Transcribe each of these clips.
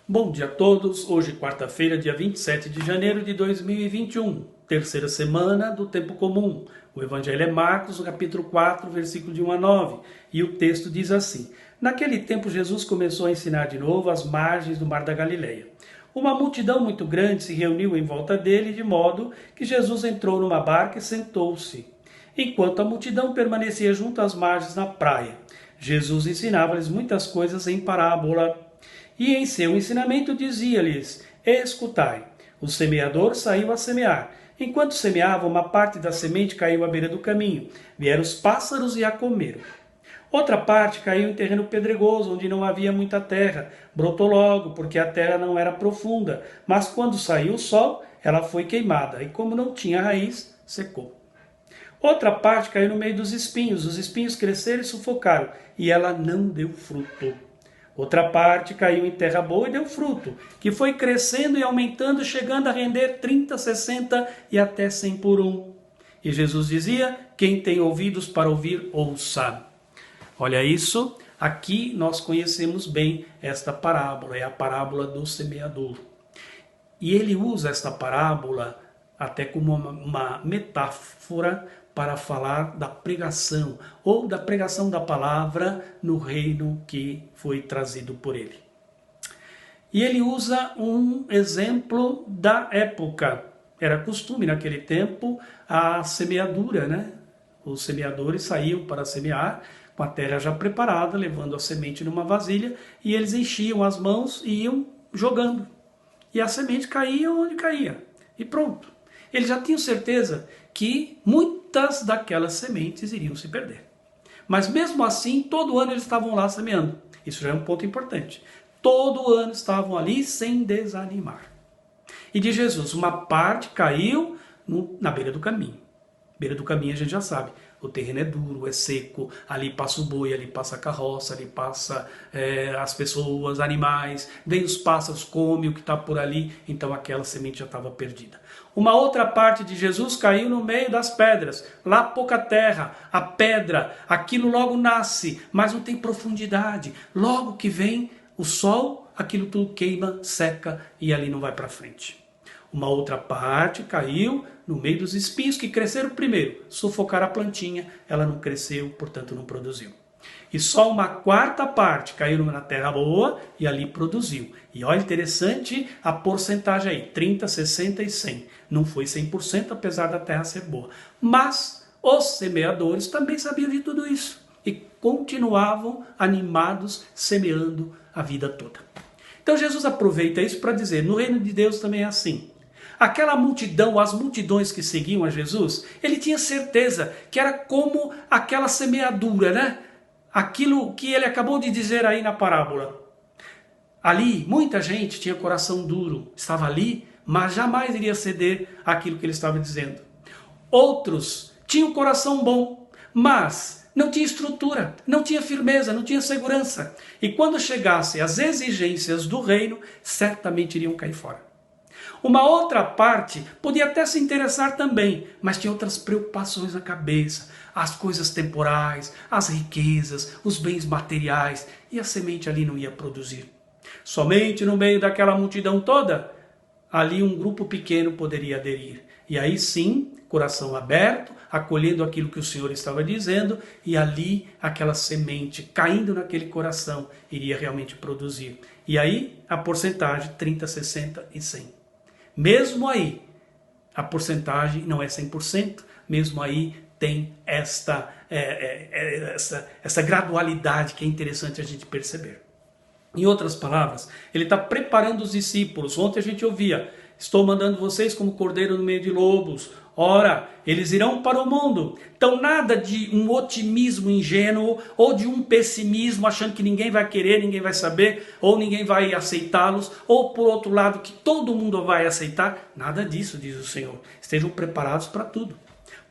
Bom dia a todos, hoje quarta-feira, dia 27 de janeiro de 2021, terceira semana do tempo comum. O evangelho é Marcos, no capítulo 4, versículo de 1 a 9, e o texto diz assim: Naquele tempo Jesus começou a ensinar de novo às margens do mar da Galileia. Uma multidão muito grande se reuniu em volta dele, de modo que Jesus entrou numa barca e sentou-se, enquanto a multidão permanecia junto às margens na praia. Jesus ensinava-lhes muitas coisas em parábola. E em seu ensinamento dizia-lhes: Escutai, o semeador saiu a semear. Enquanto semeava, uma parte da semente caiu à beira do caminho. Vieram os pássaros e a comeram. Outra parte caiu em terreno pedregoso, onde não havia muita terra. Brotou logo, porque a terra não era profunda. Mas quando saiu o sol, ela foi queimada, e como não tinha raiz, secou. Outra parte caiu no meio dos espinhos. Os espinhos cresceram e sufocaram, e ela não deu fruto. Outra parte caiu em terra boa e deu fruto, que foi crescendo e aumentando, chegando a render 30, 60 e até 100 por um. E Jesus dizia: quem tem ouvidos para ouvir, ouça. Olha isso, aqui nós conhecemos bem esta parábola, é a parábola do semeador. E ele usa esta parábola até como uma metáfora para falar da pregação, ou da pregação da palavra no reino que foi trazido por ele. E ele usa um exemplo da época. Era costume naquele tempo a semeadura, né? Os semeadores saíam para semear com a terra já preparada, levando a semente numa vasilha, e eles enchiam as mãos e iam jogando. E a semente caía onde caía. E pronto. Eles já tinham certeza que muitas daquelas sementes iriam se perder. Mas mesmo assim, todo ano eles estavam lá semeando. Isso já é um ponto importante. Todo ano estavam ali sem desanimar. E de Jesus, uma parte caiu na beira do caminho. Beira do caminho a gente já sabe. O terreno é duro, é seco, ali passa o boi, ali passa a carroça, ali passa as pessoas, animais, vem os pássaros, come o que está por ali, então aquela semente já estava perdida. Uma outra parte de Jesus caiu no meio das pedras, lá pouca terra, a pedra, aquilo logo nasce, mas não tem profundidade. Logo que vem o sol, aquilo tudo queima, seca e ali não vai para frente. Uma outra parte caiu no meio dos espinhos que cresceram primeiro, sufocaram a plantinha, ela não cresceu, portanto não produziu. E só uma quarta parte caiu na terra boa e ali produziu. E olha, interessante a porcentagem aí, 30, 60 e 100. Não foi 100%, apesar da terra ser boa. Mas os semeadores também sabiam de tudo isso e continuavam animados, semeando a vida toda. Então Jesus aproveita isso para dizer, no reino de Deus também é assim. Aquela multidão, as multidões que seguiam a Jesus, ele tinha certeza que era como aquela semeadura, né? Aquilo que ele acabou de dizer aí na parábola. Ali, muita gente tinha coração duro, estava ali, mas jamais iria ceder àquilo que ele estava dizendo. Outros tinham coração bom, mas não tinha estrutura, não tinha firmeza, não tinha segurança. E quando chegassem as exigências do reino, certamente iriam cair fora. Uma outra parte podia até se interessar também, mas tinha outras preocupações na cabeça, as coisas temporais, as riquezas, os bens materiais, e a semente ali não ia produzir. Somente no meio daquela multidão toda, ali um grupo pequeno poderia aderir. E aí sim, coração aberto, acolhendo aquilo que o Senhor estava dizendo, e ali aquela semente caindo naquele coração iria realmente produzir. E aí a porcentagem 30, 60 e 100. Mesmo aí, a porcentagem não é 100%, mesmo aí tem essa gradualidade que é interessante a gente perceber. Em outras palavras, ele está preparando os discípulos. Ontem a gente ouvia, estou mandando vocês como cordeiro no meio de lobos. Ora, eles irão para o mundo. Então nada de um otimismo ingênuo ou de um pessimismo achando que ninguém vai querer, ninguém vai saber, ou ninguém vai aceitá-los, ou por outro lado que todo mundo vai aceitar. Nada disso, diz o Senhor. Estejam preparados para tudo.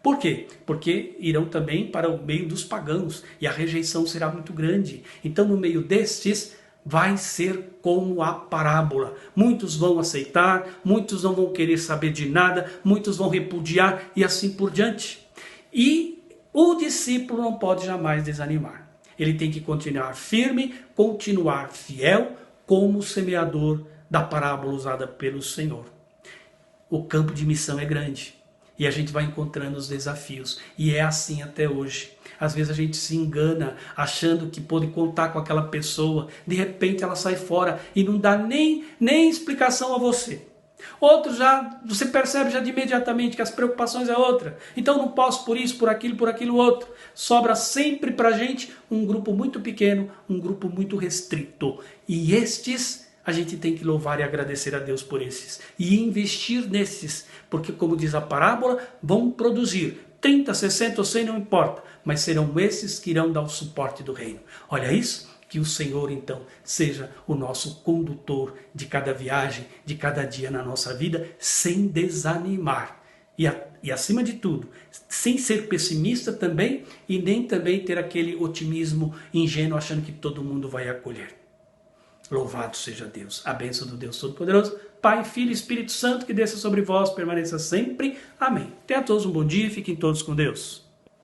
Por quê? Porque irão também para o meio dos pagãos e a rejeição será muito grande. Então no meio destes vai ser como a parábola. Muitos vão aceitar, muitos não vão querer saber de nada, muitos vão repudiar e assim por diante. E o discípulo não pode jamais desanimar. Ele tem que continuar firme, continuar fiel, como o semeador da parábola usada pelo Senhor. O campo de missão é grande e a gente vai encontrando os desafios, e é assim até hoje. Às vezes a gente se engana achando que pode contar com aquela pessoa, de repente ela sai fora e não dá nem explicação a você. Outros já, você percebe já de imediatamente que as preocupações é outra. Então não posso por isso, por aquilo outro. Sobra sempre pra gente um grupo muito pequeno, um grupo muito restrito. E estes, a gente tem que louvar e agradecer a Deus por esses. E investir nesses, porque como diz a parábola, vão produzir 30, 60 ou 100, não importa. Mas serão esses que irão dar o suporte do reino. Olha isso. Que o Senhor, então, seja o nosso condutor de cada viagem, de cada dia na nossa vida, sem desanimar. E acima de tudo, sem ser pessimista também, e nem também ter aquele otimismo ingênuo, achando que todo mundo vai acolher. Louvado seja Deus, a bênção do Deus Todo-Poderoso, Pai, Filho e Espírito Santo, que desça sobre vós, permaneça sempre. Amém. Tenha a todos um bom dia e fiquem todos com Deus.